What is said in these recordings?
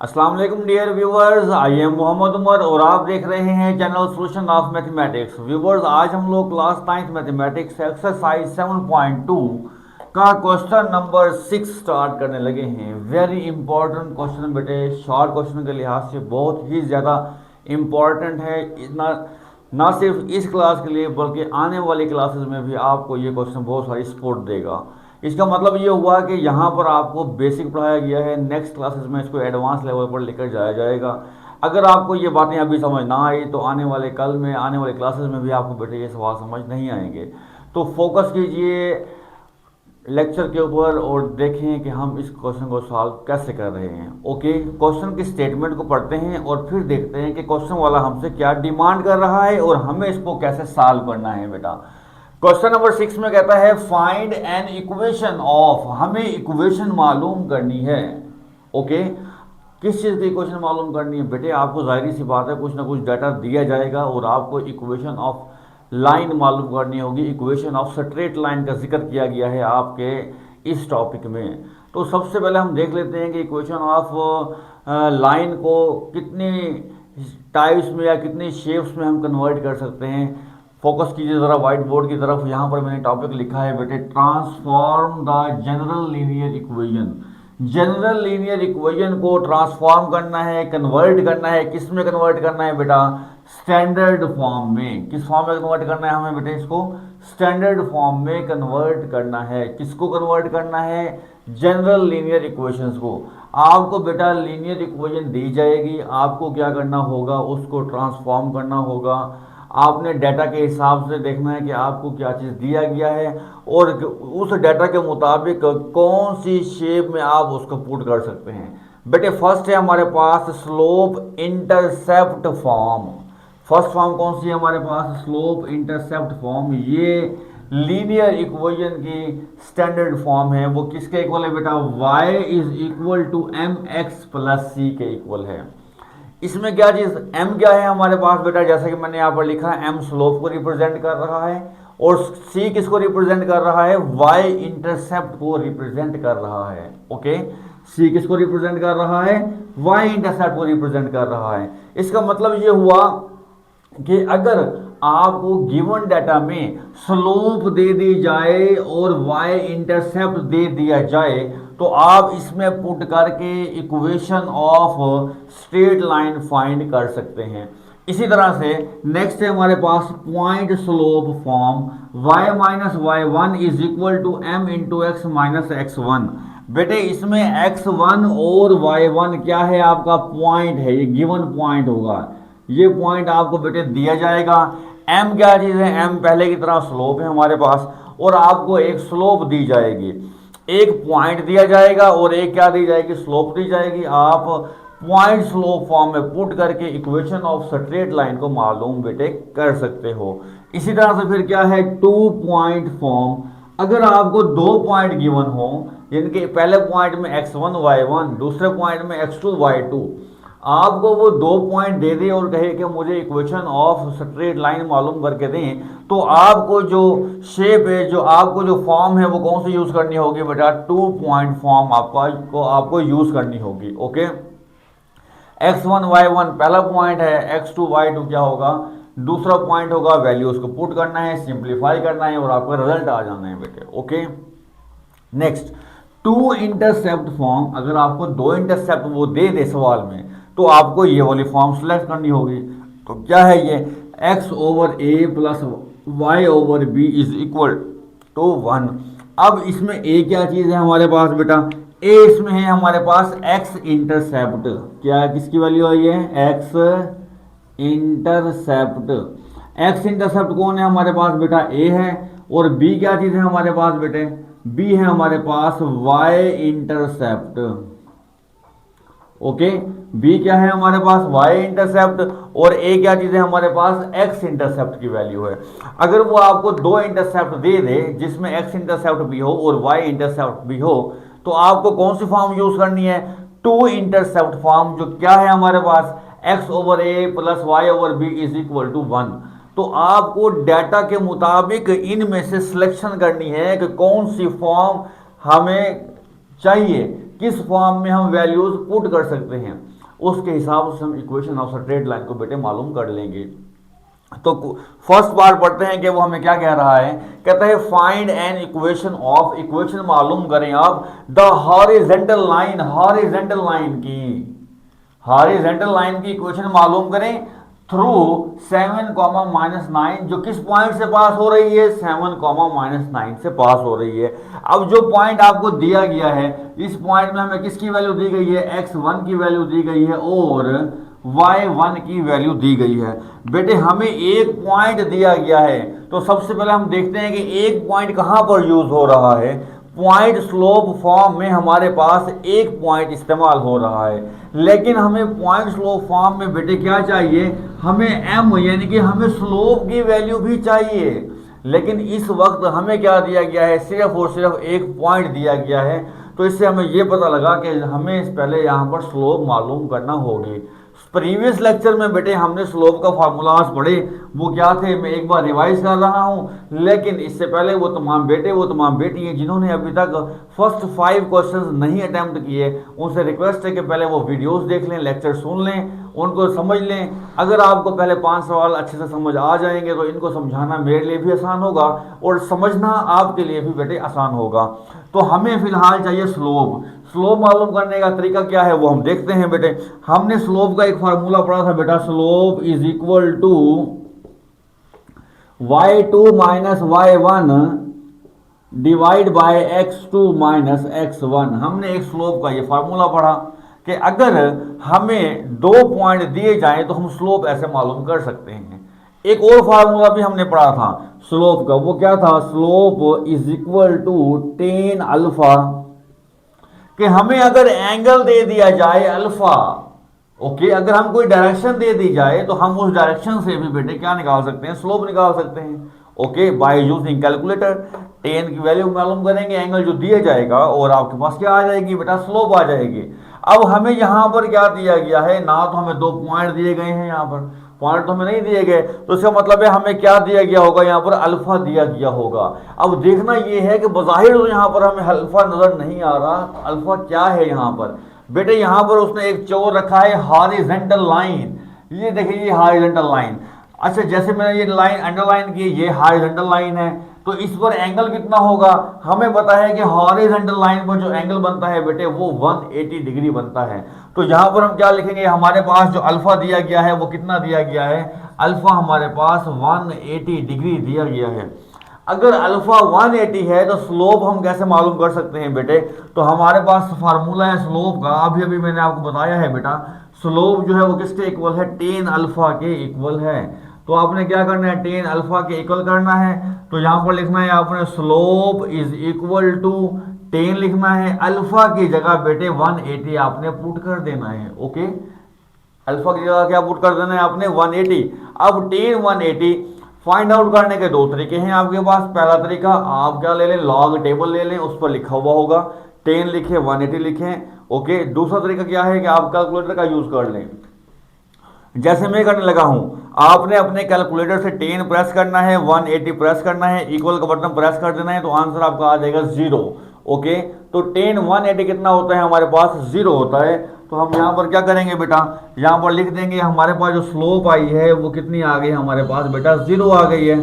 अस्सलाम वालेकुम dear viewers, I am Mohammad Umar और आप देख रहे हैं channel solution of mathematics. Viewers, आज हम लोग क्लास 9 मैथमेटिक्स एक्सरसाइज 7.2 का क्वेश्चन नंबर 6 स्टार्ट करने लगे हैं। वेरी इंपॉर्टेंट क्वेश्चन बेटे, शॉर्ट क्वेश्चन के लिहाज से बहुत ही ज़्यादा इम्पॉर्टेंट है। इतना ना सिर्फ इस क्लास के लिए बल्कि आने वाली क्लासेस में भी आपको ये क्वेश्चन बहुत सारी सपोर्ट देगा। इसका मतलब ये हुआ कि यहाँ पर आपको बेसिक पढ़ाया गया है, नेक्स्ट क्लासेस में इसको एडवांस लेवल पर लेकर जाया जाएगा। अगर आपको ये बातें अभी समझ ना आई तो आने वाले कल में आने वाले क्लासेस में भी आपको बेटे ये सवाल समझ नहीं आएंगे। तो फोकस कीजिए लेक्चर के ऊपर और देखें कि हम इस क्वेश्चन को सॉल्व कैसे कर रहे हैं। ओके, क्वेश्चन की स्टेटमेंट को पढ़ते हैं और फिर देखते हैं कि क्वेश्चन वाला हमसे क्या डिमांड कर रहा है और हमें इसको कैसे सॉल्व करना है बेटा। क्वेश्चन नंबर 6 में कहता है फाइंड एन इक्वेशन ऑफ, हमें इक्वेशन मालूम करनी है। ओके, किस चीज़ की इक्वेशन मालूम करनी है बेटे? आपको जाहिर सी बात है कुछ ना कुछ डाटा दिया जाएगा और आपको इक्वेशन ऑफ लाइन मालूम करनी होगी। इक्वेशन ऑफ स्ट्रेट लाइन का जिक्र किया गया है आपके इस टॉपिक में। तो सबसे पहले हम देख लेते हैं कि इक्वेशन ऑफ लाइन को कितनी टाइप्स में या कितनी शेप्स में हम कन्वर्ट कर सकते हैं। फोकस कीजिए ज़रा व्हाइट बोर्ड की तरफ। यहाँ पर मैंने टॉपिक लिखा है बेटे, transform the general linear equation. General linear equation को ट्रांसफॉर्म करना है, कन्वर्ट करना है। किस में कन्वर्ट करना है बेटा? स्टैंडर्ड फॉर्म में। किस फॉर्म में कन्वर्ट करना है हमें बेटे? इसको स्टैंडर्ड फॉर्म में कन्वर्ट करना है। किसको कन्वर्ट करना है? जनरल लीनियर इक्वेशंस को। आपको बेटा लीनियर इक्वेशन दी जाएगी, आपको क्या करना होगा? उसको ट्रांसफॉर्म करना होगा। आपने डाटा के हिसाब से देखना है कि आपको क्या चीज़ दिया गया है और उस डाटा के मुताबिक कौन सी शेप में आप उसको पुट कर सकते हैं। बेटे फर्स्ट है हमारे पास slope intercept form. First form कौन सी है हमारे पास? Slope intercept form. ये लीनियर इक्वेशन की स्टैंडर्ड फॉर्म है। वो किसके इक्वल है बेटा? y is equal to m x plus c के इक्वल है। इसमें क्या चीज़ m क्या है हमारे पास बेटा? जैसे कि मैंने यहाँ पर लिखा है, m स्लोप को रिप्रेजेंट कर रहा है और c किसको रिप्रेजेंट कर रहा है? y इंटरसेप्ट को रिप्रेजेंट कर रहा है। ओके, c किसको रिप्रेजेंट कर रहा है? y इंटरसेप्ट को रिप्रेजेंट कर रहा है। इसका मतलब ये हुआ कि अगर आपको गिवन डाटा में स्लोप दे दी जाए और y इंटरसेप्ट दे दिया जाए तो आप इसमें पुट करके equation of straight line find कर सकते हैं। इसी तरह से नेक्स्ट है हमारे पास point slope form. y minus Y one is equal to M into x minus x one. बेटे इसमें x1 और y1 क्या है? आपका पॉइंट है, ये गिवन पॉइंट होगा। ये पॉइंट आपको बेटे दिया जाएगा। m क्या चीज़ है? m पहले की तरह स्लोप है हमारे पास और आपको एक स्लोप दी जाएगी। एक पॉइंट दिया जाएगा और एक क्या दी जाएगी? स्लोप दी जाएगी। आप पॉइंट स्लोप फॉर्म में पुट करके इक्वेशन ऑफ स्ट्रेट लाइन को मालूम बेटे कर सकते हो। इसी तरह से फिर क्या है? 2 पॉइंट फॉर्म। अगर आपको 2 पॉइंट गिवन हो, जिनके पहले पॉइंट में x1 y1, दूसरे पॉइंट में x2 y2, आपको वो 2 पॉइंट दे दे और कहे कि मुझे इक्वेशन ऑफ स्ट्रेट लाइन मालूम करके दें, तो आपको जो शेप है, जो आपको जो फॉर्म है, वो कौन सी यूज़ करनी होगी बेटा? 2 पॉइंट फॉर्म आपको यूज़ करनी होगी। ओके, x1 y1 पहला पॉइंट है, x2 y2 क्या होगा? दूसरा पॉइंट होगा। वैल्यूज को पुट करना है, सिंप्लीफाई करना है और आपका रिजल्ट आ जाना है बेटे। Okay, next 2 intercept form. अगर आपको 2 इंटरसेप्ट वो दे दे सवाल में तो आपको ये वाली फॉर्म सेलेक्ट करनी होगी। तो क्या है ये? x over a plus Y over B is equal to 1। अब इसमें a क्या चीज़ है हमारे पास बेटा? a इसमें है हमारे पास x इंटरसेप्ट। क्या किसकी वैल्यू आई है? x intercept. x इंटरसेप्ट कौन है हमारे पास बेटा? a है। और b क्या चीज़ है हमारे पास बेटे? b है हमारे पास y इंटरसेप्ट। ओके, b क्या है हमारे पास? y intercept. और a क्या चीज़ है हमारे पास? x इंटरसेप्ट की वैल्यू है। अगर वो आपको 2 इंटरसेप्ट दे दे जिसमें x इंटरसेप्ट भी हो और y इंटरसेप्ट भी हो, तो आपको कौन सी फॉर्म यूज करनी है? 2 इंटरसेप्ट फॉर्म, जो क्या है हमारे पास? x over a plus Y over B is equal to 1। तो आपको डाटा के मुताबिक इनमें से सिलेक्शन करनी है कि कौन सी फॉर्म हमें चाहिए। किस फॉर्म में हम वैल्यूज पुट कर सकते हैं, उसके हिसाब से हम इक्वेशन ऑफ स्ट्रेट लाइन को बेटे मालूम कर लेंगे। तो फर्स्ट बार पढ़ते हैं कि वो हमें क्या कह रहा है, कहता है find an equation of, equation मालूम करें आप the horizontal line, horizontal line की, हॉरिजॉन्टल लाइन की इक्वेशन मालूम करें थ्रू 7, -9 जो किस पॉइंट से पास हो रही है, 7, -9 से पास हो रही है। अब जो पॉइंट आपको दिया गया है, इस पॉइंट में हमें किसकी वैल्यू दी गई है, x1 की वैल्यू दी गई है और y1 की वैल्यू दी गई है। बेटे हमें एक पॉइंट दिया गया है, तो सबसे पहले हम देखते हैं कि एक पॉइंट कहां पर यूज हो रहा है। पॉइंट स्लोप फॉर्म में हमारे पास एक पॉइंट इस्तेमाल हो रहा है, लेकिन हमें पॉइंट स्लोप फॉर्म में बेटे क्या चाहिए, हमें m यानी कि हमें स्लोप की वैल्यू भी चाहिए। लेकिन इस वक्त हमें क्या दिया गया है, सिर्फ और सिर्फ एक पॉइंट दिया गया है। तो इससे हमें ये पता लगा कि हमें पहले यहाँ पर स्लोप मालूम करना होगी। प्रीवियस लेक्चर में बेटे हमने स्लोप का फार्मूलाज पढ़े, वो क्या थे मैं एक बार रिवाइज कर रहा हूं। लेकिन इससे पहले वो तमाम बेटे वो तमाम बेटी हैं जिन्होंने अभी तक फर्स्ट 5 क्वेश्चंस नहीं अटेम्प्ट किए, उनसे रिक्वेस्ट है कि पहले वो वीडियोस देख लें, लेक्चर सुन लें, उनको समझ लें। अगर आपको पहले 5 सवाल अच्छे से समझ आ जाएंगे तो इनको समझाना मेरे लिए भी आसान होगा और समझना आपके लिए भी बेटे आसान होगा। तो हमें फिलहाल चाहिए स्लोप। स्लोप मालूम करने का तरीका क्या है वो हम देखते हैं बेटे। हमने स्लोप का एक फार्मूला पढ़ा था बेटा, slope is equal to y2 minus y1 divide by x2 minus x1। हमने एक स्लोप का ये फार्मूला पढ़ा कि अगर हमें 2 पॉइंट दिए जाएं तो हम स्लोप ऐसे मालूम कर सकते हैं। एक और फार्मूला भी हमने पढ़ा था स्लोप का, वो क्या था, slope is equal to tan alpha, कि हमें अगर एंगल दे दिया जाए अल्फा, ओके, अगर हम कोई डायरेक्शन दे दी जाए तो हम उस डायरेक्शन से भी बेटे क्या निकाल सकते हैं, स्लोप निकाल सकते हैं। Okay, by using calculator tan की वैल्यू मालूम करेंगे, एंगल जो दिया जाएगा और आपके पास क्या आ जाएगी बेटा, स्लोप आ जाएगी। अब हमें यहाँ पर क्या दिया गया है, ना तो हमें 2 पॉइंट दिए गए हैं, यहाँ पर पॉइंट तो हमें नहीं दिए गए, तो इसका मतलब है हमें क्या दिया गया होगा, यहाँ पर अल्फा दिया गया होगा। अब देखना ये है कि बज़ाहिर तो यहाँ पर हमें अल्फा नजर नहीं आ रहा, अल्फा क्या है यहाँ पर बेटे, यहाँ पर उसने एक चोर रखा है हॉरिजॉन्टल लाइन। ये देखिए ये हॉरिजॉन्टल लाइन, अच्छा जैसे मैंने ये लाइन अंडरलाइन की, ये हॉरिजॉन्टल लाइन है, तो इस पर एंगल कितना होगा, हमें पता है कि हॉरिजॉन्टल लाइन पर जो एंगल बनता है बेटे वो 180 डिग्री बनता है। तो यहाँ पर हम क्या लिखेंगे, हमारे पास जो अल्फा दिया गया है वो कितना दिया गया है, अल्फा हमारे पास 180 डिग्री दिया गया है। अगर अल्फा 180 है तो स्लोप हम कैसे मालूम कर सकते हैं बेटे, तो हमारे पास फार्मूला है स्लोप का, अभी अभी मैंने आपको बताया है बेटा, स्लोप जो है वो किसके इक्वल है, tan अल्फा के इक्वल है। तो आपने क्या करना है, tan अल्फा के इक्वल करना है, तो यहाँ पर लिखना है आपने slope is equal to tan लिखना है, अल्फा की जगह बेटे 180 आपने पुट कर देना है। ओके, अल्फा की जगह क्या पुट कर देना है आपने, 180। अब tan 180 फाइंड आउट करने के 2 तरीके हैं आपके पास। पहला तरीका आप क्या ले लें, लॉग टेबल ले लें, उस पर लिखा हुआ होगा, tan लिखें 180 लिखें। ओके, दूसरा तरीका क्या है कि आप कैलकुलेटर का यूज कर लें, जैसे मैं करने लगा हूं, आपने अपने कैलकुलेटर से tan प्रेस करना है, 180 प्रेस करना है, इक्वल का बटन प्रेस कर देना है, तो आंसर आपका आ जाएगा 0। ओके, तो tan 180 कितना होता है, हमारे पास 0 होता है। तो हम यहाँ पर क्या करेंगे बेटा, यहाँ पर लिख देंगे हमारे पास जो स्लोप आई है वो कितनी आ गई, हमारे पास बेटा 0 आ गई है।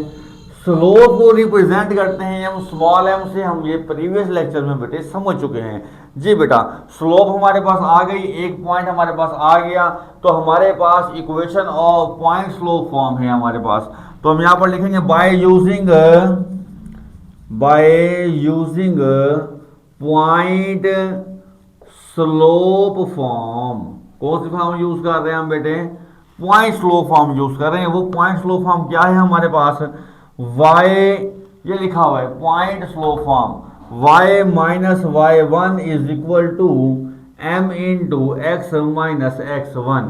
स्लोप को रिप्रेजेंट करते हैं हम स्मॉल m से, हम ये प्रीवियस लेक्चर में बेटे समझ चुके हैं जी बेटा। स्लोप हमारे पास आ गई, एक पॉइंट हमारे पास आ गया, तो हमारे पास equation of point slope form है हमारे पास। तो हम यहाँ पर लिखेंगे by using point slope form. कौन सी फॉर्म यूज कर रहे हैं हम बेटे, पॉइंट स्लोप फॉर्म यूज कर रहे हैं। वो पॉइंट स्लोप फॉर्म क्या है हमारे पास, y, ये लिखा हुआ है point slope form, y minus y1 is equal to m into x minus x1।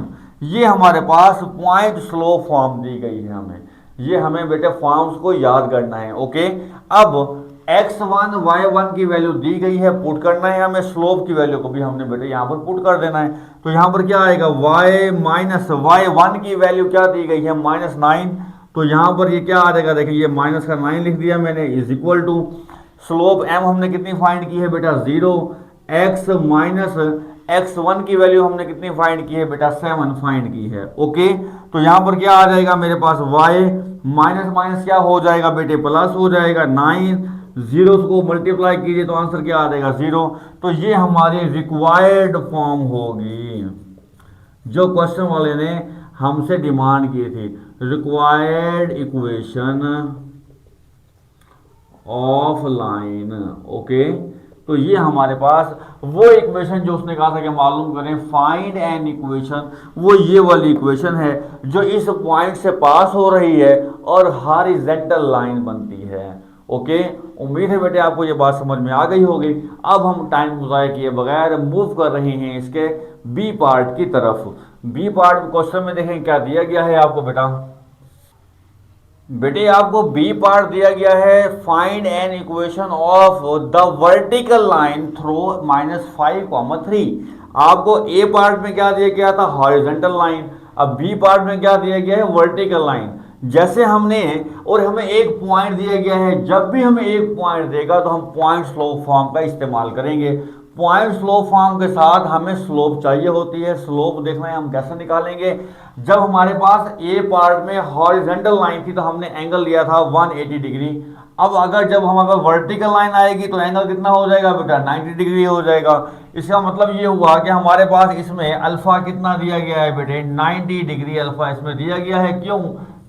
ये हमारे पास पॉइंट स्लोप फॉर्म दी गई है हमें, ये हमें बेटे फॉर्म्स को याद करना है। ओके, अब x1 y1 की वैल्यू दी गई है, पुट करना है हमें, स्लोप की वैल्यू को भी हमने बेटे यहाँ पर पुट कर देना है। तो यहाँ पर क्या आएगा, y माइनस y1 की वैल्यू क्या दी गई है, -9, तो यहाँ पर ये क्या आ जाएगा, देखिए ये माइनस का 9 लिख दिया मैंने, is equal to slope m हमने कितनी फाइंड की है बेटा 0, x माइनस x1 की वैल्यू हमने कितनी फाइंड की है बेटा, 7 फाइंड की है। ओके, तो यहां पर क्या आ जाएगा मेरे पास, y माइनस माइनस क्या हो जाएगा बेटे, प्लस हो जाएगा। 9 जीरो को मल्टीप्लाई कीजिए तो आंसर क्या आ जाएगा, 0। तो ये हमारी रिक्वायर्ड फॉर्म होगी जो क्वेश्चन वाले ने हमसे डिमांड की थी, required equation of line. Okay, तो ये हमारे पास वो इक्वेशन जो उसने कहा था कि मालूम करें, फाइंड एन इक्वेशन, वो ये वाली इक्वेशन है जो इस पॉइंट से पास हो रही है और हॉरिजॉन्टल लाइन बनती है। ओके, उम्मीद है बेटे आपको ये बात समझ में आ गई होगी। अब हम टाइम गुजारे किए बगैर मूव कर रहे हैं इसके बी पार्ट की तरफ। बी पार्ट क्वेश्चन में देखें क्या दिया गया है आपको बेटा। बेटे आपको बी पार्ट दिया गया है, find an equation of the vertical line through -5, 3। आपको ए पार्ट में क्या दिया गया था, हॉरिजॉन्टल लाइन। अब बी पार्ट में क्या दिया गया है, वर्टिकल लाइन। जैसे हमने, और हमें एक पॉइंट दिया गया है, जब भी हमें एक पॉइंट देगा तो हम पॉइंट स्लोप फॉर्म का इस्तेमाल करेंगे। पॉइंट स्लोप फॉर्म के साथ हमें स्लोप चाहिए होती है। स्लोप देखना है हम कैसे निकालेंगे, जब हमारे पास ए पार्ट में हॉरिजॉन्टल लाइन थी तो हमने एंगल लिया था 180 डिग्री। अब अगर जब हम अगर वर्टिकल लाइन आएगी तो एंगल कितना हो जाएगा बेटा, 90 डिग्री हो जाएगा। इसका मतलब ये हुआ कि हमारे पास इसमें अल्फा कितना दिया गया है बेटे, 90 डिग्री अल्फा इसमें दिया गया है। क्यों,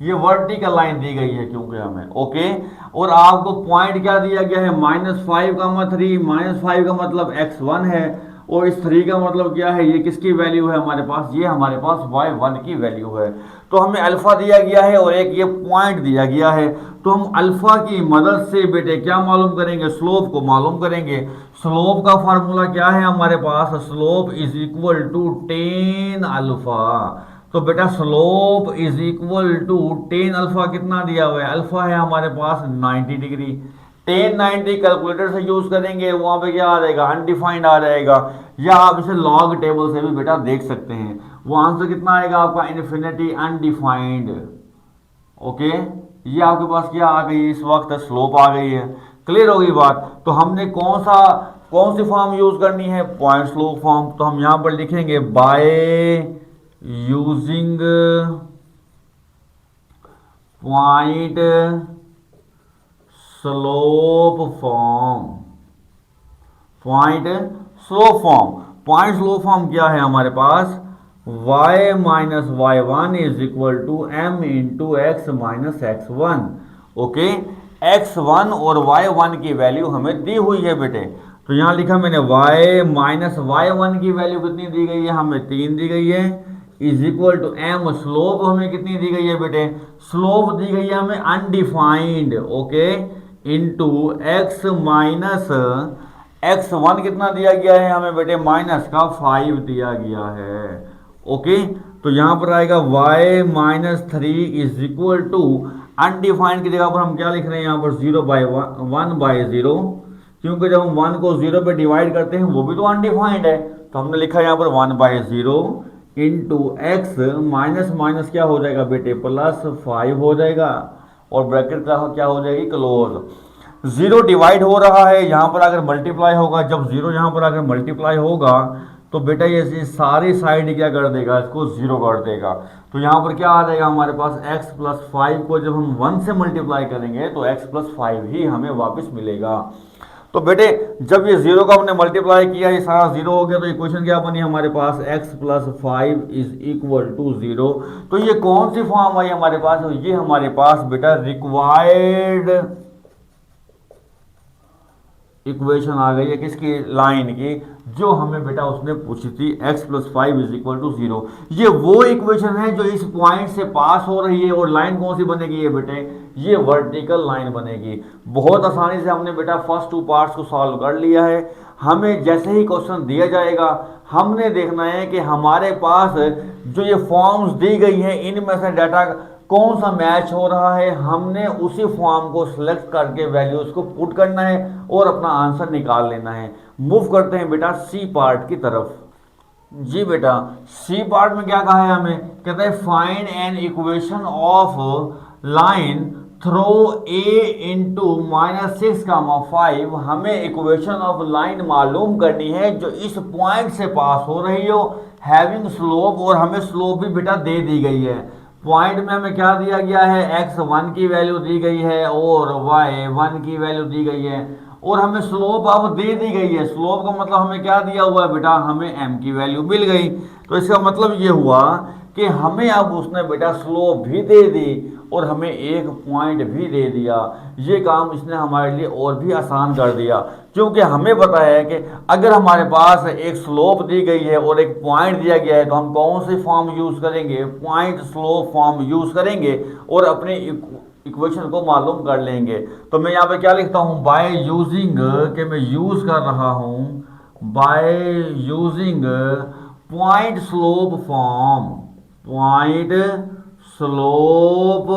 ये वर्टिकल लाइन दी गई है क्योंकि हमें। ओके, और आपको पॉइंट क्या दिया गया है, -5, 3। -5 का मतलब x1 है और इस 3 का मतलब क्या है, ये किसकी वैल्यू है हमारे पास, ये हमारे पास y1 की वैल्यू है। तो हमें अल्फा दिया गया है और एक ये पॉइंट दिया गया है। तो हम अल्फा की मदद से बेटे क्या मालूम करेंगे, स्लोप को मालूम करेंगे। स्लोप का फार्मूला क्या है हमारे पास, slope is equal to tan alpha. तो बेटा slope is equal to tan alpha कितना दिया हुआ है, अल्फा है हमारे पास 90 डिग्री। 1090 कैलकुलेटर से यूज करेंगे, वहां पे क्या आ जाएगा, अनडिफाइंड आ जाएगा। या आप इसे लॉग टेबल से भी बेटा देख सकते हैं। वो आंसर कितना आएगा आपका, इन्फिनिटी अनडिफाइंड। ओके, ये आपके पास क्या आ गई, इस वक्त स्लोप आ गई है। क्लियर होगी बात। तो हमने कौन सी फॉर्म यूज करनी है, पॉइंट स्लोप फॉर्म। तो हम यहां पर लिखेंगे by using point slope form. Point slope form, point slope form क्या है हमारे पास, y minus y1 is equal to m into x minus x1। Okay, x1 और y1 की वैल्यू हमें दी हुई है बेटे। तो यहां लिखा मैंने y माइनस y1 की वैल्यू कितनी दी गई है, हमें 3 दी गई है, is equal to m। Slope हमें कितनी दी गई है बेटे, स्लोप दी गई है हमें undefined. Okay, into x minus x1 कितना दिया गया है हमें बेटे, माइनस का 5 दिया गया है। ओके, तो यहां पर आएगा y minus 3 is equal to, undefined की जगह पर हम क्या लिख रहे हैं यहाँ पर, 1/0, क्योंकि जब हम 1 को 0 पे डिवाइड करते हैं वो भी तो अनडिफाइंड है। तो हमने लिखा यहाँ पर 1/0 इंटू एक्स, माइनस माइनस क्या हो जाएगा बेटे, +5 हो जाएगा, और ब्रैकेट क्या हो जाएगी, क्लोज। 0 डिवाइड हो रहा है, यहाँ पर अगर मल्टीप्लाई होगा, जब 0 यहाँ पर अगर मल्टीप्लाई होगा तो बेटा ये सारी साइड क्या कर देगा, इसको 0 कर देगा। तो यहाँ पर क्या आ जाएगा हमारे पास, x + 5 को जब हम 1 से मल्टीप्लाई करेंगे तो x + 5 ही हमें वापस मिलेगा। तो बेटे जब ये 0 का हमने मल्टीप्लाई किया, ये सारा 0 हो गया, तो इक्वेशन क्या बनी हमारे पास, x + 5 इज इक्वल टू 0। तो ये कौन सी फॉर्म आई हमारे पास, ये हमारे पास बेटा रिक्वायर्ड इक्वेशन आ गई है, किसकी, लाइन की, जो हमें बेटा उसने पूछी थी, x + 5 इज इक्वल टू 0। ये वो इक्वेशन है जो इस पॉइंट से पास हो रही है, और लाइन कौन सी बनेगी ये बेटे, ये वर्टिकल लाइन बनेगी। बहुत आसानी से हमने बेटा फर्स्ट 2 पार्ट्स को सॉल्व कर लिया है। हमें जैसे ही क्वेश्चन दिया जाएगा, हमने देखना है कि हमारे पास जो ये फॉर्म्स दी गई हैं, इनमें से डाटा कौन सा मैच हो रहा है, हमने उसी फॉर्म को सिलेक्ट करके वैल्यूज को पुट करना है और अपना आंसर निकाल लेना है। मूव करते हैं बेटा सी पार्ट की तरफ। जी बेटा, सी पार्ट में क्या कहा है हमें, कहते हैं find an equation of line throw a into -6, 5 हमें इक्वेशन ऑफ लाइन मालूम करनी है जो इस पॉइंट से पास हो रही हो, हैविंग स्लोप, और हमें स्लोप भी बेटा दे दी गई है। पॉइंट में हमें क्या दिया गया है, x1 की वैल्यू दी गई है और y1 की वैल्यू दी गई है, और हमें स्लोप अब दे दी गई है। स्लोप का मतलब हमें क्या दिया हुआ है बेटा, हमें m की वैल्यू मिल गई। तो इसका मतलब ये हुआ कि हमें अब उसने बेटा स्लोप भी दे दी और हमें एक पॉइंट भी दे दिया। ये काम इसने हमारे लिए और भी आसान कर दिया, क्योंकि हमें पता है कि अगर हमारे पास एक स्लोप दी गई है और एक पॉइंट दिया गया है तो हम कौन सी फॉर्म यूज़ करेंगे, पॉइंट स्लोप फॉर्म यूज़ करेंगे और अपने इक्वेशन को मालूम कर लेंगे। तो मैं यहाँ पे क्या लिखता हूँ, बाय यूजिंग, कि मैं यूज़ कर रहा हूँ bye using point slope form, point slope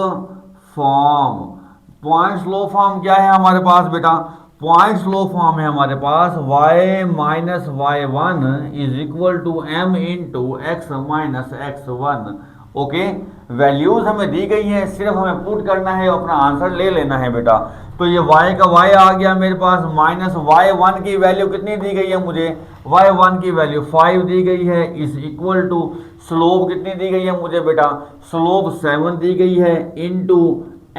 form. Point slope form क्या है हमारे पास बेटा, पॉइंट स्लोप फॉर्म है हमारे पास y minus y1 is equal to m into x minus x1। Okay, values हमें दी गई हैं, सिर्फ हमें पुट करना है, अपना आंसर ले लेना है बेटा। तो ये y का y आ गया मेरे पास, माइनस y1 की वैल्यू कितनी दी गई है मुझे, y1 की वैल्यू 5 दी गई है, इज इक्वल टू स्लोप कितनी दी गई है मुझे बेटा, स्लोप 7 दी गई है, इनटू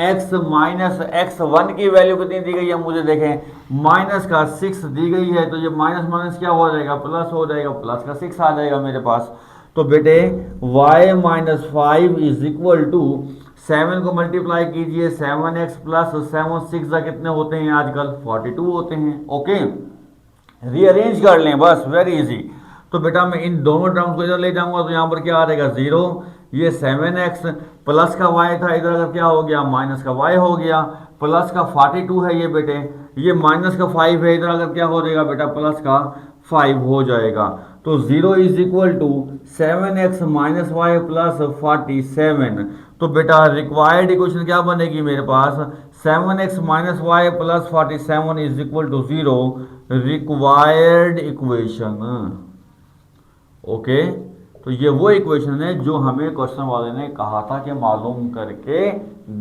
x माइनस x1 की वैल्यू कितनी दी गई है मुझे, देखें माइनस का 6 दी गई है। तो ये माइनस माइनस क्या हो जाएगा, प्लस हो जाएगा, प्लस का 6 आ जाएगा मेरे पास। तो बेटे y minus 5 is equal to 7 को मल्टीप्लाई कीजिए, 7x प्लस 7 6 कितने होते हैं आजकल, 42 होते हैं। ओके, रीअरेंज कर लें बस, वेरी इजी। तो बेटा मैं इन दोनों टर्म्स को इधर ले जाऊंगा तो यहाँ पर क्या आ जाएगा 0, ये 7x प्लस का y था, इधर अगर क्या हो गया माइनस का y हो गया, प्लस का 42 है ये बेटे, ये माइनस का 5 है, इधर अगर क्या हो जाएगा बेटा प्लस का 5 हो जाएगा। तो 0 is equal to 7x minus y plus 47। तो बेटा रिक्वायर्ड इक्वेशन क्या बनेगी मेरे पास, 7x minus y plus 47 is equal to 0, required equation. Okay, तो ये वो इक्वेशन है जो हमें क्वेश्चन वाले ने कहा था कि मालूम करके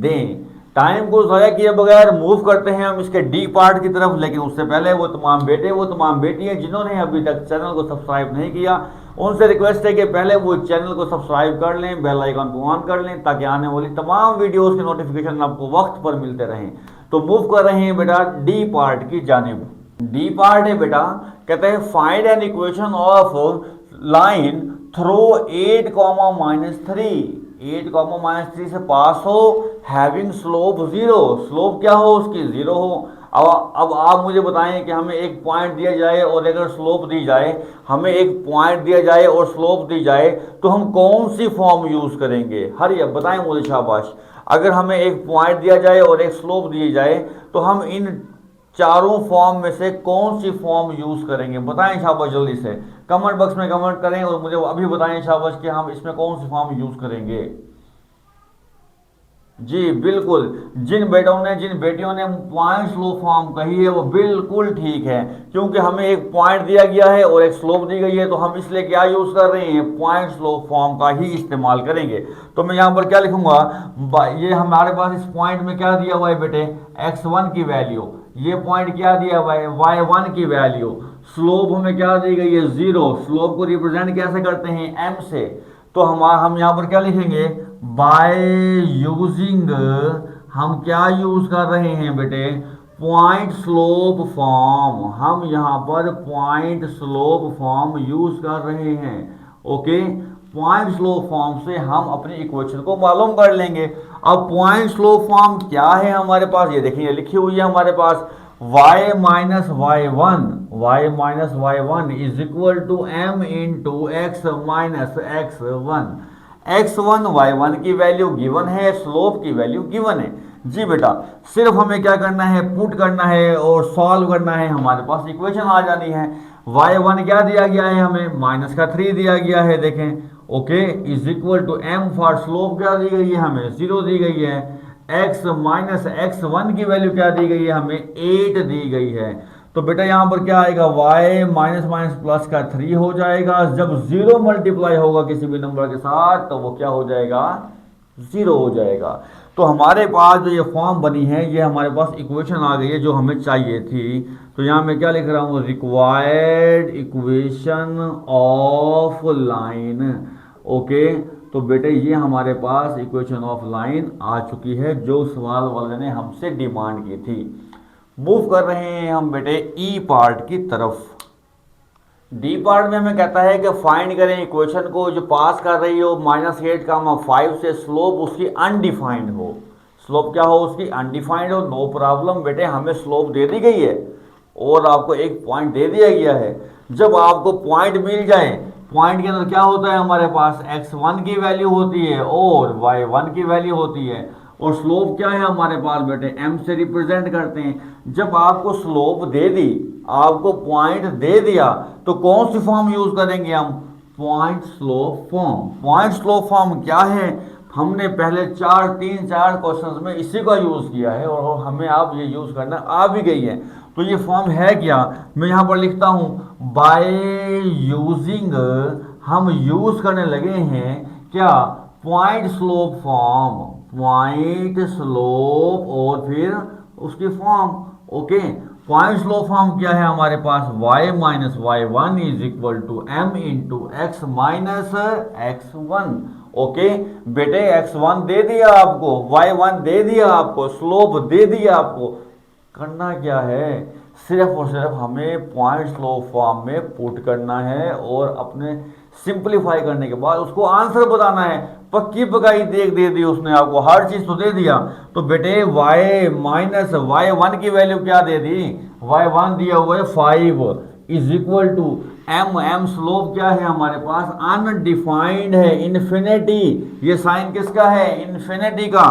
दें। टाइम को ज़ाया किए बगैर मूव करते हैं हम इसके डी पार्ट की तरफ, लेकिन उससे पहले वो तमाम बेटे वो तमाम बेटियां जिन्होंने अभी तक चैनल को सब्सक्राइब नहीं किया, उनसे रिक्वेस्ट है कि पहले वो चैनल को सब्सक्राइब कर लें, बेल आइकन को ऑन कर लें, ताकि आने वाली तमाम वीडियोस के नोटिफिकेशन आपको वक्त पर मिलते रहें। तो मूव कर रहे हैं बेटा डी पार्ट की जानिब। डी पार्ट है बेटा, कहते हैं find an equation of line throw 8, -3, 8, -3 से पास हो, हैविंग स्लोप 0, स्लोप क्या हो उसकी 0 हो। अब आप मुझे बताएं कि हमें एक पॉइंट दिया जाए और अगर स्लोप दी जाए, हमें एक पॉइंट दिया जाए और स्लोप दी जाए तो हम कौन सी फॉर्म यूज़ करेंगे, हर ये बताएं मुझे शाबाश। अगर हमें एक पॉइंट दिया जाए और एक स्लोप दी जाए तो हम इन चारों फॉर्म में से कौन सी फॉर्म यूज़ करेंगे, बताएं शाबाश जल्दी से, कमेंट बॉक्स में कमेंट करें और मुझे अभी बताएं शाबाश कि हम इसमें कौन सी फॉर्म यूज़ करेंगे। जी बिल्कुल, जिन बेटियों ने पॉइंट स्लोप फॉर्म कही है वो बिल्कुल ठीक है, क्योंकि हमें एक पॉइंट दिया गया है और एक स्लोप दी गई है, तो हम इसलिए क्या यूज़ कर रहे हैं, पॉइंट स्लोप फॉर्म का ही इस्तेमाल करेंगे। तो मैं यहाँ पर क्या लिखूंगा, ये हमारे पास इस पॉइंट में क्या दिया हुआ है बेटे, x1 की वैल्यू, ये पॉइंट क्या दिया हुआ है y1 की वैल्यू, स्लोप हमें क्या दी गई है 0, स्लोप को रिप्रेजेंट कैसे करते हैं m से। तो हम यहाँ पर क्या लिखेंगे, बाय यूजिंग, हम क्या यूज कर रहे हैं बेटे, पॉइंट स्लोप फॉर्म, हम यहाँ पर पॉइंट स्लोप फॉर्म यूज कर रहे हैं। ओके, पॉइंट स्लोप फॉर्म से हम अपनी इक्वेशन को मालूम कर लेंगे। अब पॉइंट स्लोप फॉर्म क्या है हमारे पास, ये देखिए लिखी हुई है हमारे पास, y minus y1 is equal to m into x minus x1। x1 y1 की वैल्यू गिवन है, स्लोप की वैल्यू गिवन है। जी बेटा, सिर्फ हमें क्या करना है, पुट करना है और सॉल्व करना है, हमारे पास इक्वेशन आ जानी है। y1 क्या दिया गया है हमें, माइनस का 3 दिया गया है, देखें। Okay, is equal to m for slope क्या दी गई है हमें, 0 दी गई है। x माइनस x1 की वैल्यू क्या दी गई है हमें, 8 दी गई है। तो बेटा यहाँ पर क्या आएगा, y माइनस माइनस प्लस का 3 हो जाएगा, जब 0 मल्टीप्लाई होगा किसी भी नंबर के साथ तो वो क्या हो जाएगा, 0 हो जाएगा। तो हमारे पास जो ये फॉर्म बनी है, ये हमारे पास इक्वेशन आ गई है जो हमें चाहिए थी। तो यहाँ मैं क्या लिख रहा हूँ, required equation of line. Okay, तो बेटे ये हमारे पास इक्वेशन ऑफ लाइन आ चुकी है जो सवाल वाले ने हमसे डिमांड की थी। मूव कर रहे हैं हम बेटे ई पार्ट की तरफ। डी पार्ट में हमें कहता है कि फाइंड करें इक्वेशन को जो पास कर रही हो -8, 5 से स्लोप उसकी अनडिफाइंड हो। स्लोप क्या हो उसकी, अनडिफाइंड हो। नो प्रॉब्लम बेटे, हमें स्लोप दे दी गई है और आपको एक पॉइंट दे दिया गया है। जब आपको पॉइंट मिल जाए, पॉइंट के अंदर क्या होता है हमारे पास, x1 की वैल्यू होती है और y1 की वैल्यू होती है। और स्लोप क्या है हमारे पास बेटे, m से रिप्रेजेंट करते हैं। जब आपको स्लोप दे दी, आपको पॉइंट दे दिया, तो कौन सी फॉर्म यूज करेंगे हम, point slope form. Point slope form क्या है, हमने पहले 3-4 क्वेश्चंस में इसी का यूज किया है और हमें आप ये यूज करना आ भी गई है। तो ये फॉर्म है क्या, मैं यहां पर लिखता हूं, बाय यूजिंग, हम यूज करने लगे हैं क्या, point slope form. Point slope और फिर उसकी form. Okay, point slope form क्या है हमारे पास, y minus y1 is equal to m into x minus x1। Okay बेटे, x1 दे दिया आपको, y1 दे दिया आपको, स्लोप दे दिया आपको। करना क्या है, सिर्फ और सिर्फ हमें पॉइंट स्लोप फॉर्म में पुट करना है और अपने सिंपलीफाई करने के बाद उसको आंसर बताना है। पक्की पकाई देख दे दी उसने आपको, हर चीज तो दे दिया। तो बेटे y माइनस y1 की वैल्यू क्या दे दी, y1 दिया हुआ है 5 is equal to m slope क्या है हमारे पास, अनडिफाइंड है, इन्फिनिटी। ये साइन किसका है, इन्फिनिटी का।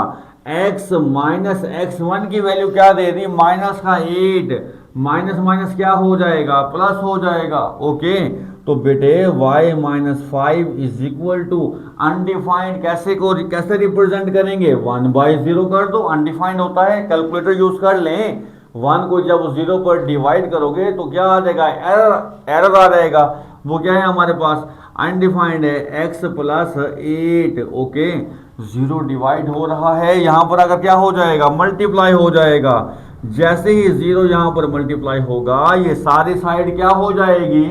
x माइनस x1 की वैल्यू क्या दे दी, माइनस का 8, माइनस माइनस क्या हो जाएगा, प्लस हो जाएगा। ओके, तो बेटे y minus 5 is equal to undefined, कैसे रिप्रेजेंट करेंगे, 1/0 कर दो, अनडिफाइंड होता है, कैलकुलेटर यूज कर लें। 1 को जब 0 पर डिवाइड करोगे तो क्या आ जाएगा, एरर आ जाएगा। वो क्या है हमारे पास, अनडिफाइंड है, x प्लस 8। ओके, 0 डिवाइड हो रहा है, यहां पर अगर क्या हो जाएगा, मल्टीप्लाई हो जाएगा। जैसे ही 0 यहां पर मल्टीप्लाई होगा, ये सारी साइड क्या हो जाएगी,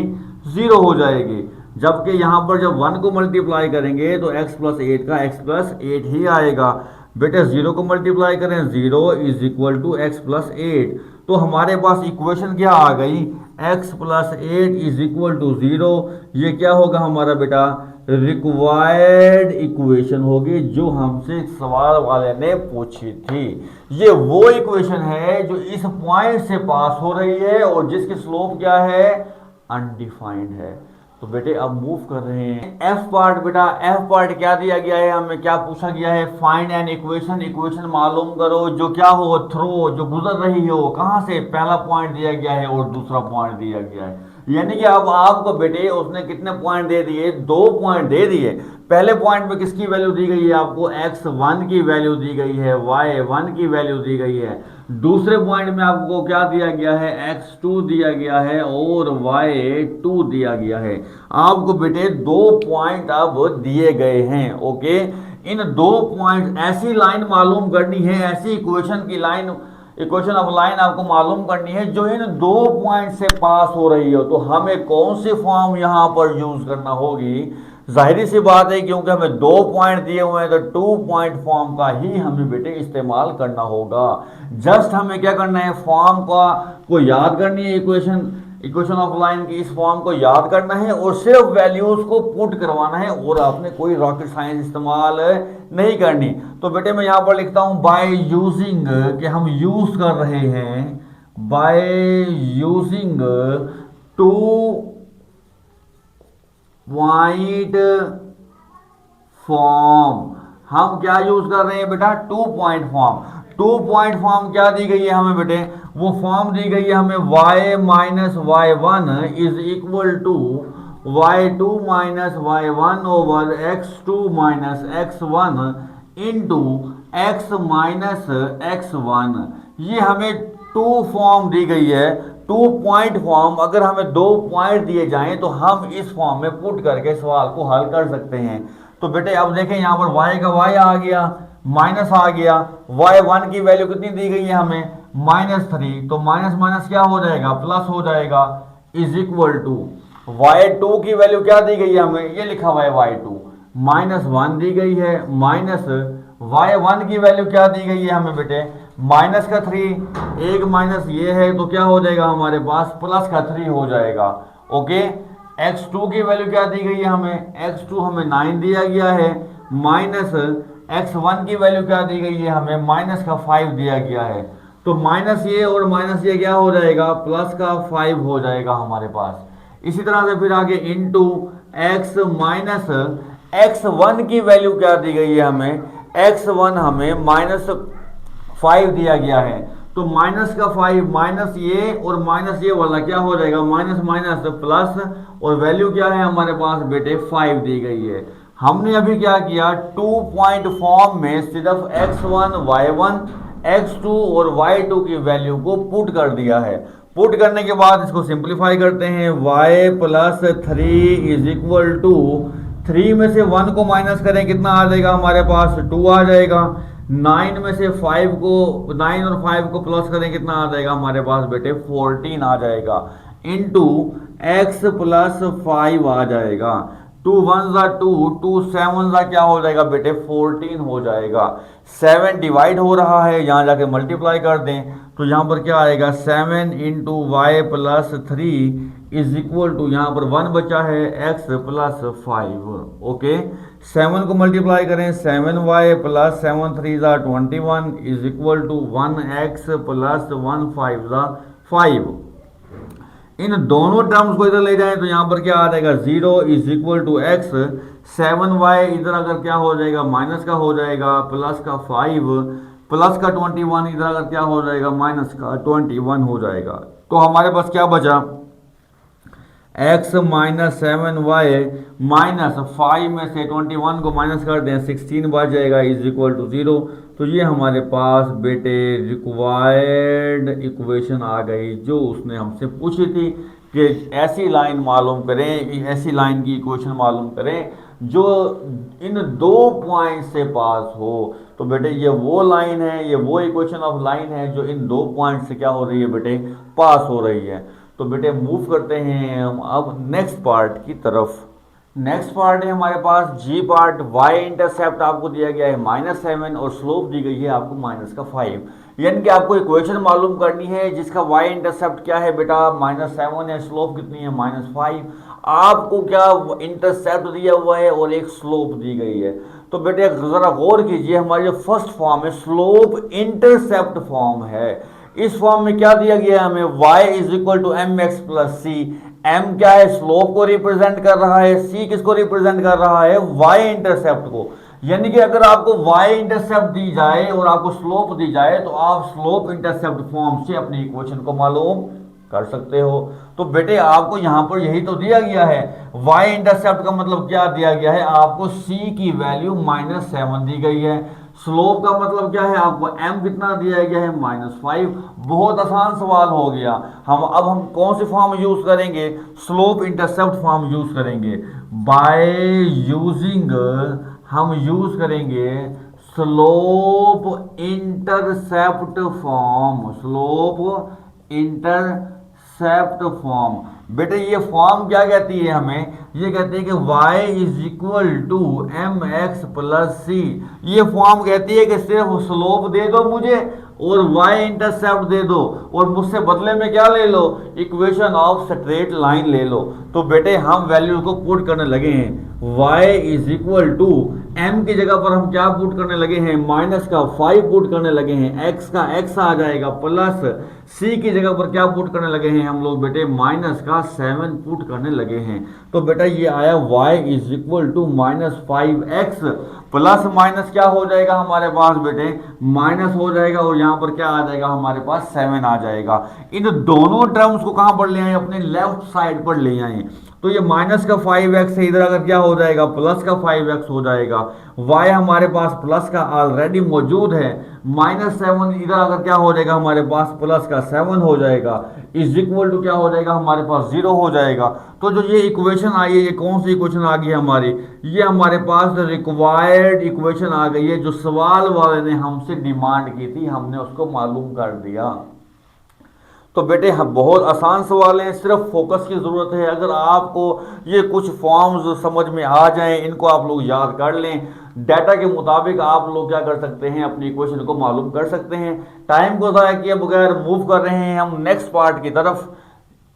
0 हो जाएगी। जबकि यहां पर जब 1 को मल्टीप्लाई करेंगे तो x प्लस 8 का x प्लस 8 ही आएगा। बेटे 0 को मल्टीप्लाई करें, 0 is equal to x plus 8। तो हमारे पास इक्वेशन क्या आ गई, x plus 8 is equal to 0। ये क्या होगा हमारा बेटा, रिक्वायर्ड इक्वेशन होगी जो हमसे सवाल वाले ने पूछी थी। ये वो इक्वेशन है जो इस पॉइंट से पास हो रही है और जिसकी स्लोप क्या है, अनडिफाइंड है। तो बेटे अब मूव कर रहे हैं एफ पार्ट। बेटा एफ पार्ट क्या दिया गया है, हमें क्या पूछा गया है, फाइंड एन इक्वेशन, इक्वेशन मालूम करो जो क्या हो, थ्रो, जो गुजर रही हो, कहां से, पहला पॉइंट दिया गया है और दूसरा पॉइंट दिया गया है। यानी कि अब आपको बेटे उसने कितने पॉइंट दे दिए, 2 पॉइंट दे दिए। पहले पॉइंट में किसकी वैल्यू दी गई है आपको, x1 की वैल्यू दी गई है, y1 की वैल्यू दी गई है। दूसरे पॉइंट में आपको क्या दिया गया है, x2 दिया गया है और y2 दिया गया है। आपको बेटे 2 पॉइंट अब दिए गए हैं। ओके, इन 2 पॉइंट, ऐसी लाइन मालूम करनी है, ऐसी इक्वेशन की लाइन, इक्वेशन ऑफ लाइन आपको मालूम करनी है जो इन 2 पॉइंट से पास हो रही हो। तो हमें कौन सी फॉर्म यहां पर यूज करना होगी, जाहिर सी बात है क्योंकि हमें 2 पॉइंट दिए हुए हैं तो 2 पॉइंट फॉर्म का ही हमें बेटे इस्तेमाल करना होगा। जस्ट हमें क्या करना है, फॉर्म को याद करनी है, इक्वेशन ऑफ लाइन की इस फॉर्म को याद करना है और सिर्फ वैल्यूज को पुट करवाना है और आपने कोई रॉकेट साइंस इस्तेमाल नहीं करनी। तो बेटे मैं यहां पर लिखता हूं बाय यूजिंग, कि हम यूज कर रहे हैं, बाय यूजिंग 2 पॉइंट फॉर्म। हम क्या यूज कर रहे हैं बेटा, 2 पॉइंट फॉर्म। 2 पॉइंट फॉर्म क्या दी गई है हमें बेटे, वो फॉर्म दी गई है हमें y minus y1 is equal to y2 minus y1 over x2 minus x1 into x minus x1। ये हमें 2 फॉर्म दी गई है, 2 पॉइंट फॉर्म। अगर हमें 2 पॉइंट दिए जाएं तो हम इस फॉर्म में पुट करके सवाल को हल कर सकते हैं। तो बेटे अब देखें यहाँ पर y का y आ गया, माइनस आ गया, y1 की वैल्यू कितनी दी गई है हमें -3, तो माइनस माइनस क्या हो जाएगा प्लस हो जाएगा, इज इक्वल टू y2 की वैल्यू क्या दी गई है हमें, ये लिखा हुआ है y2 -1 दी गई है, माइनस y1 की वैल्यू क्या दी गई है हमें बेटे माइनस का 3, एक माइनस ये है तो क्या हो जाएगा हमारे पास प्लस का 3 हो जाएगा। ओके, x2 की वैल्यू क्या दी गई है हमें, x2 हमें 9 दिया गया है, माइनस x1 की वैल्यू क्या दी गई है हमें माइनस का 5 दिया गया है, तो माइनस ये और माइनस ये क्या हो जाएगा प्लस का 5 हो जाएगा हमारे पास। इसी तरह से फिर आगे इनटू x माइनस x1 की वैल्यू क्या दी गई है हमें, x1 हमें -5 दिया गया है, तो माइनस का 5 माइनस ये और माइनस ये वाला क्या हो जाएगा माइनस माइनस प्लस, और वैल्यू क्या है हमारे पास बेटे 5 दी गई है। हमने अभी क्या किया 2 पॉइंट फॉर्म में सिर्फ x1 y1 x2 और y2 की वैल्यू को पुट कर दिया है। पुट करने के बाद इसको सिंप्लीफाई करते हैं, y plus 3 is equal to 3 में से 1 को माइनस करें कितना आ जाएगा हमारे पास 2 आ जाएगा, 9 में से 5 को 9 और 5 को प्लस करें कितना आ जाएगा हमारे पास बेटे 14 आ जाएगा, इनटू x प्लस 5 आ जाएगा, 2 1 जा 2, 2 7 जा क्या हो जाएगा बेटे 14 हो जाएगा। 7 डिवाइड हो रहा है, यहाँ जाके मल्टीप्लाई कर दें तो यहाँ पर क्या आएगा 7 into y plus 3 is equal to, यहाँ पर 1 बचा है x प्लस 5। ओके, 7 को मल्टीप्लाई करें 7y प्लस 7 3 जा 21 is equal to 1x plus 1 5 जा 5। इन दोनों टर्म्स को इधर ले जाएं तो यहाँ पर क्या आ जाएगा 0 is equal to x, 7y इधर अगर क्या हो जाएगा माइनस का हो जाएगा प्लस का 5, प्लस का 21 इधर अगर क्या हो जाएगा माइनस का 21 हो जाएगा। तो हमारे पास क्या बचा x माइनस 7y माइनस 5 में से 21 को माइनस कर दें 16 बच जाएगा इज इक्वल टू 0। तो ये हमारे पास बेटे रिक्वायर्ड इक्वेशन आ गई जो उसने हमसे पूछी थी कि ऐसी लाइन मालूम करें, ऐसी लाइन की इक्वेशन मालूम करें जो इन 2 पॉइंट से पास हो। तो बेटे ये वो लाइन है, ये वो इक्वेशन ऑफ लाइन है जो इन 2 पॉइंट से क्या हो रही है बेटे पास हो रही है। तो बेटे मूव करते हैं हम अब नेक्स्ट पार्ट की तरफ। नेक्स्ट पार्ट है हमारे पास जी पार्ट, y इंटरसेप्ट आपको दिया गया है -7 और स्लोप दी गई है आपको -5, यानी कि आपको इक्वेशन मालूम करनी है जिसका y इंटरसेप्ट क्या है बेटा -7 है, स्लोप कितनी है -5। आपको क्या इंटरसेप्ट दिया हुआ है और एक स्लोप दी गई है। तो बेटे जरा गौर कीजिए, हमारी जो फर्स्ट फॉर्म है स्लोप इंटरसेप्ट फॉर्म है, इस फॉर्म में क्या दिया गया है हमें y is equal to mx plus C. m क्या है स्लोप को रिप्रेजेंट कर रहा है, c किसको रिप्रेजेंट कर रहा है y इंटरसेप्ट को। यानी कि अगर आपको y इंटरसेप्ट दी जाए और आपको स्लोप दी जाए तो आप स्लोप इंटरसेप्ट फॉर्म से अपनी इक्वेशन को मालूम कर सकते हो। तो बेटे आपको यहां पर यही तो दिया गया है, y इंटरसेप्ट का मतलब क्या दिया गया है आपको c की वैल्यू -7 दी गई है, स्लोप का मतलब क्या है आपको m कितना दिया गया है -5। बहुत आसान सवाल हो गया। हम कौन सी फॉर्म यूज करेंगे, स्लोप इंटरसेप्ट फॉर्म यूज करेंगे। बाय यूजिंग हम यूज करेंगे slope intercept form, slope intercept form. बेटे ये फॉर्म क्या कहती है हमें, ये कहती है कि y is equal to m x plus c. ये फॉर्म कहती है कि सिर्फ स्लोप दे दो मुझे और y इंटरसेप्ट दे दो और मुझसे बदले में क्या ले लो इक्वेशन ऑफ स्ट्रेट लाइन ले लो। तो बेटे हम वैल्यू को पुट करने लगे हैं, y is equal to m की जगह पर हम क्या पुट करने लगे हैं -5 पुट करने लगे हैं, x का x आ जाएगा प्लस c की जगह पर क्या पुट करने लगे हैं हम लोग बेटे -7 पुट करने लगे हैं। तो बेटा ये आया y is equal to -5x plus minus क्या हो जाएगा हमारे पास बेटे माइनस हो जाएगा और यहाँ पर क्या आ जाएगा हमारे पास 7 आ जाएगा। इन दोनों टर्म्स को कहाँ पर ले आए अपने लेफ्ट साइड पर ले आए। तो ये माइनस का 5x है, इधर अगर क्या हो जाएगा प्लस का 5x हो जाएगा। y हमारे पास प्लस का ऑलरेडी मौजूद है, -7 इधर अगर क्या हो जाएगा हमारे पास प्लस का 7 हो जाएगा, इज इक्वल टू क्या हो जाएगा हमारे पास 0 हो जाएगा। तो जो ये इक्वेशन आई है, ये कौन सी इक्वेशन आ गई है हमारी, ये हमारे पास रिक्वायर्ड इक्वेशन आ गई है, जो सवाल वाले ने हमसे डिमांड की थी, हमने उसको मालूम कर दिया। तो बेटे हम बहुत आसान सवाल हैं, सिर्फ फोकस की ज़रूरत है। अगर आपको ये कुछ फॉर्म्स समझ में आ जाएं, इनको आप लोग याद कर लें, डाटा के मुताबिक आप लोग क्या कर सकते हैं, अपनी इक्वेशन को मालूम कर सकते हैं। टाइम को ज़ाया किए बगैर मूव कर रहे हैं हम नेक्स्ट पार्ट की तरफ।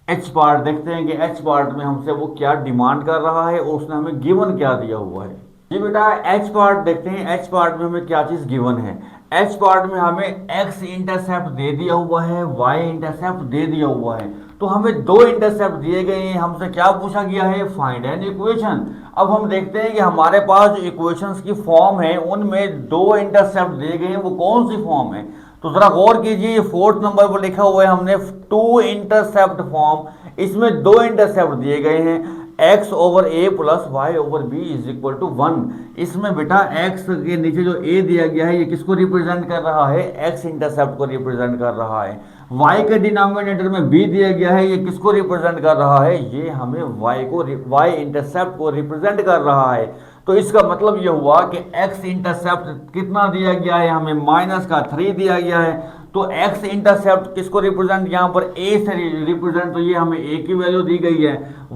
एच पार्ट देखते हैं कि एच पार्ट में हमसे वो क्या डिमांड कर रहा है और उसने हमें गिवन क्या दिया हुआ है। जी बेटा एच पार्ट देखते हैं, एच पार्ट में हमें क्या चीज़ गिवन है। एच पार्ट में हमें एक्स इंटरसेप्ट दे दिया हुआ है, वाई इंटरसेप्ट दे दिया हुआ है। तो हमें दो इंटरसेप्ट दिए गए हैं, हमसे क्या पूछा गया है, फाइंड एन इक्वेशन। अब हम देखते हैं कि हमारे पास जो इक्वेशंस की फॉर्म है उनमें दो इंटरसेप्ट दिए गए हैं, वो कौन सी फॉर्म है। तो जरा गौर कीजिए, फोर्थ नंबर पर लिखा हुआ है हमने टू इंटरसेप्ट फॉर्म, इसमें दो इंटरसेप्ट दिए गए हैं, x over a plus Y over B is equal to 1। इसमें बेटा x के नीचे जो a दिया गया है ये किसको रिप्रेजेंट कर रहा है, x इंटरसेप्ट को रिप्रेजेंट कर रहा है। y के डिनोमिनेटर में b दिया गया है, ये किसको रिप्रेजेंट कर रहा है, ये हमें y इंटरसेप्ट को रिप्रेजेंट कर रहा है। तो इसका मतलब ये हुआ कि x इंटरसेप्ट कितना दिया गया है, हमें -3 दिया गया है। तो x इंटरसेप्ट किसको रिप्रेजेंट, यहाँ पर a से रिप्रेजेंट, तो ये हमें a की वैल्यू दी गई है।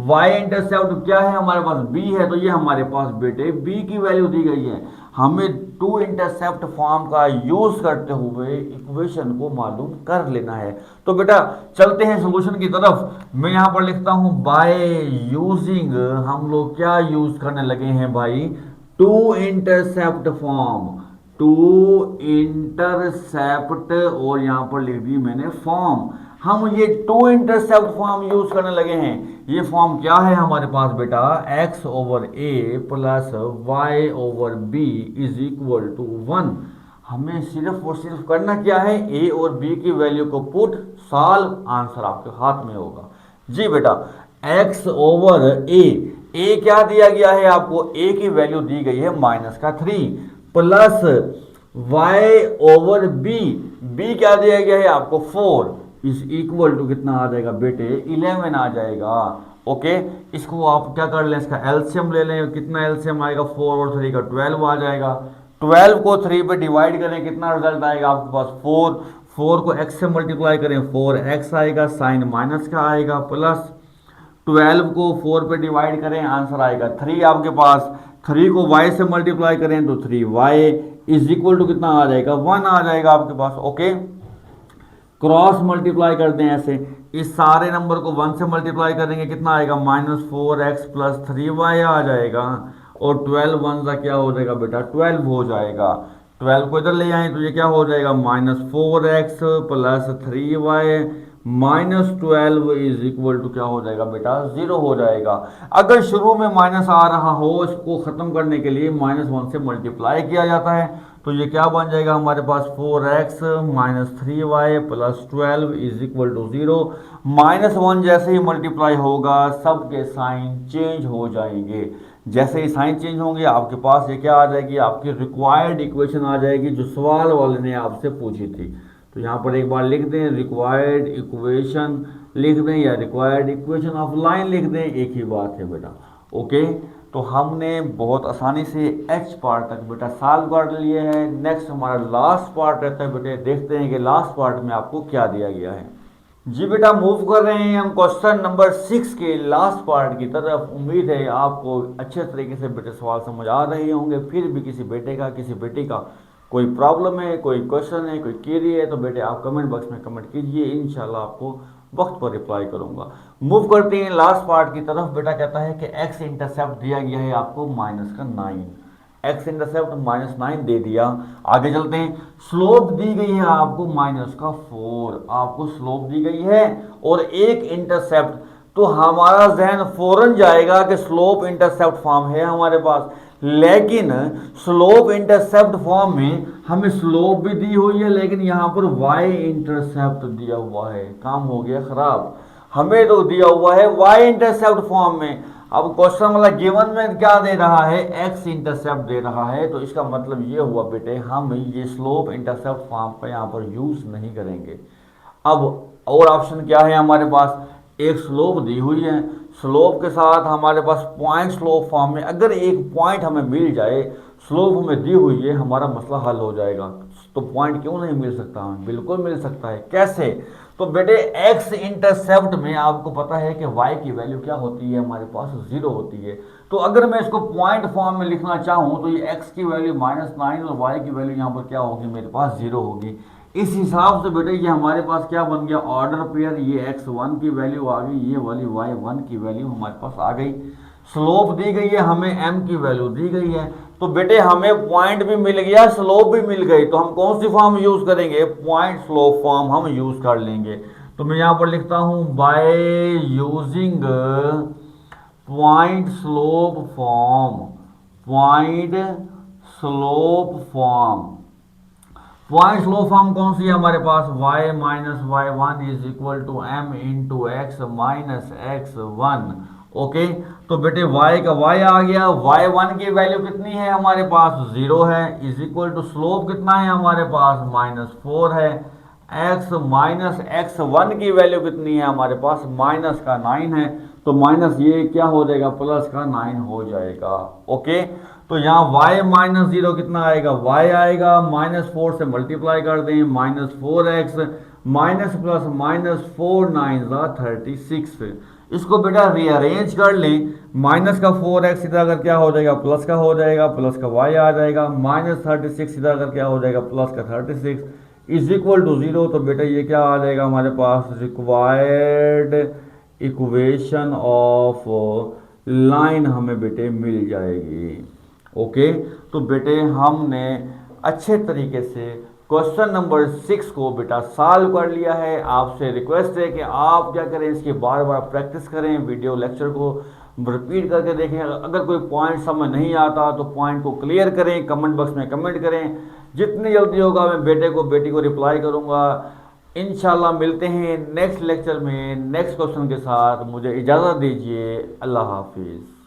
y इंटरसेप्ट क्या है हमारे पास, b है, तो ये हमारे पास बेटे b की वैल्यू दी गई है। हमें टू इंटरसेप्ट फॉर्म का यूज करते हुए इक्वेशन को मालूम कर लेना है। तो बेटा चलते हैं सॉल्यूशन की तरफ। मैं यहाँ पर लिखता हूँ बाय यूजिंग, हम लोग क्या यूज करने लगे हैं भाई, two intercept form, two intercept, और यहां पर लिख दी मैंने फॉर्म। हम ये टू इंटरसेप्ट फॉर्म यूज करने लगे हैं। ये फॉर्म क्या है हमारे पास बेटा, x over a plus Y over b is equal to 1। हमें सिर्फ और सिर्फ करना क्या है, a और b की वैल्यू को पुट, सॉल्व, आंसर आपके हाथ में होगा। जी बेटा x ओवर a क्या दिया गया है आपको, a की वैल्यू दी गई है -3 प्लस y ओवर b क्या दिया गया है आपको 4 इज इक्वल टू कितना आ जाएगा बेटे 11 आ जाएगा। ओके, इसको आप क्या कर लें, इसका एलसीएम ले लें, कितना एलसीएम आएगा, 4 और 3 का 12 आ जाएगा। 12 को 3 पे डिवाइड करें, कितना रिजल्ट आएगा आपके पास 4 को x से मल्टीप्लाई करें 4x आएगा, साइन माइनस का आएगा, प्लस 12 को 4 पे डिवाइड करें, आंसर आएगा 3 आपके पास। 3 को y से मल्टीप्लाई करें तो 3y इज इक्वल टू कितना आ जाएगा, 1 आ जाएगा आपके पास। ओके, क्रॉस मल्टीप्लाई कर दें ऐसे, इस सारे नंबर को 1 से मल्टीप्लाई करेंगे, कितना आएगा -4x प्लस 3y आ जाएगा, और 12 1 का क्या हो जाएगा बेटा 12 हो जाएगा। 12 को इधर ले आए तो ये क्या हो जाएगा, -4x plus 3y -12 is equal to क्या हो जाएगा बेटा 0 हो जाएगा। अगर शुरू में माइनस आ रहा हो, इसको खत्म करने के लिए -1 से मल्टीप्लाई किया जाता है, तो ये क्या बन जाएगा हमारे पास 4x -3y plus 12 is equal to 0। -1 जैसे ही मल्टीप्लाई होगा सबके साइन चेंज हो जाएंगे। जैसे ही साइन चेंज होंगे आपके पास ये क्या आ जाएगी, आपकी रिक्वायर्ड इक्वेशन आ जाएगी, जो सवाल वाले ने आपसे पूछी थी। तो यहाँ पर एक बार लिख दें रिक्वायर्ड इक्वेशन लिख दें, या रिक्वायर्ड इक्वेशन ऑफ लाइन लिख दें, एक ही बात है बेटा। ओके, तो हमने बहुत आसानी से एच पार्ट तक बेटा सॉल्व कर लिए हैं। नेक्स्ट हमारा लास्ट पार्ट रहता है बेटे, देखते हैं कि लास्ट पार्ट में आपको क्या दिया गया है। जी बेटा मूव कर रहे हैं हम क्वेश्चन नंबर 6 के लास्ट पार्ट की तरफ। उम्मीद है आपको अच्छे तरीके से बेटे सवाल समझ आ रहे होंगे। फिर भी किसी बेटे का किसी बेटी का कोई प्रॉब्लम है, कोई क्वेश्चन है, कोई क्वेरी है, तो बेटे आप कमेंट बॉक्स में कमेंट कीजिए, इंशाल्लाह आपको वक्त पर रिप्लाई करूंगा। मूव करते हैं लास्ट पार्ट की तरफ। बेटा कहता है कि x इंटरसेप्ट दिया गया है आपको -9, x इंटरसेप्ट -9 दे दिया। आगे चलते हैं, स्लोप दी गई है आपको -4, आपको स्लोप दी गई है और एक इंटरसेप्ट। तो हमारा जहन फौरन जाएगा कि स्लोप इंटरसेप्ट फॉर्म है हमारे पास, लेकिन स्लोप इंटरसेप्ट फॉर्म में हमें स्लोप भी दी हुई है, लेकिन यहाँ पर y इंटरसेप्ट दिया हुआ है, काम हो गया खराब। हमें तो दिया हुआ है वाई इंटरसेप्ट फॉर्म में। अब क्वेश्चन वाला गिवन में क्या दे रहा है, एक्स इंटरसेप्ट दे रहा है, तो इसका मतलब ये हुआ बेटे हम ये स्लोप इंटरसेप्ट फॉर्म का यहाँ पर यूज नहीं करेंगे। अब और ऑप्शन क्या है हमारे पास, एक स्लोप दी हुई है, स्लोप के साथ हमारे पास पॉइंट स्लोप फॉर्म में अगर एक पॉइंट हमें मिल जाए, स्लोप हमें दी हुई है, हमारा मसला हल हो जाएगा। तो पॉइंट क्यों नहीं मिल सकता हमें, बिल्कुल मिल सकता है। कैसे, तो बेटे एक्स इंटरसेप्ट में आपको पता है कि वाई की वैल्यू क्या होती है, हमारे पास 0 होती है। तो अगर मैं इसको पॉइंट फॉर्म में लिखना चाहूँ तो ये एक्स की वैल्यू -9 और वाई की वैल्यू यहाँ पर क्या होगी, मेरे पास 0 होगी। इस हिसाब से बेटे ये हमारे पास क्या बन गया, ऑर्डर पेयर, ये x1 की वैल्यू आ गई, ये वाली y1 की वैल्यू हमारे पास आ गई। स्लोप दी गई है हमें, m की वैल्यू दी गई है, तो बेटे हमें पॉइंट भी मिल गया, स्लोप भी मिल गई। तो हम कौन सी फॉर्म यूज करेंगे, पॉइंट स्लोप फॉर्म हम यूज कर लेंगे। तो मैं यहां पर लिखता हूं by using point slope form, point slope form. Point slope form कौन सी है हमारे पास, y minus Y one is equal to M into x minus x one. Okay, तो बेटे y का y आ गया, y1 की वैल्यू कितनी है हमारे पास, 0 है, इज इक्वल टू स्लोप कितना है हमारे पास, -4 है, x माइनस x1 की वैल्यू कितनी है हमारे पास, माइनस का 9 है, तो माइनस ये क्या हो जाएगा, प्लस का 9 हो जाएगा। ओके, तो यहाँ y माइनस 0 कितना आएगा, y आएगा, -4 से मल्टीप्लाई कर दें, -4x माइनस प्लस -4 9 36। इसको बेटा रीअरेंज कर लें, माइनस का 4x इधर अगर क्या हो जाएगा, प्लस का हो जाएगा, प्लस का y आ जाएगा, -36 इधर अगर क्या हो जाएगा, प्लस का 36 इज इक्वल टू 0। तो बेटा ये क्या आ जाएगा हमारे पास, रिक्वायर्ड इक्वेशन ऑफ लाइन हमें बेटे मिल जाएगी। ओके, तो बेटे हमने अच्छे तरीके से क्वेश्चन नंबर 6 को बेटा सॉल्व कर लिया है। आपसे रिक्वेस्ट है कि आप क्या करें, इसकी बार बार प्रैक्टिस करें, वीडियो लेक्चर को रिपीट करके देखें। अगर कोई पॉइंट समझ नहीं आता तो पॉइंट को क्लियर करें, कमेंट बॉक्स में कमेंट करें। जितनी जल्दी होगा मैं बेटी को रिप्लाई करूँगा। इंशाल्लाह मिलते हैं नेक्स्ट लेक्चर में नेक्स्ट क्वेश्चन के साथ। मुझे इजाज़त दीजिए, अल्लाह हाफिज़।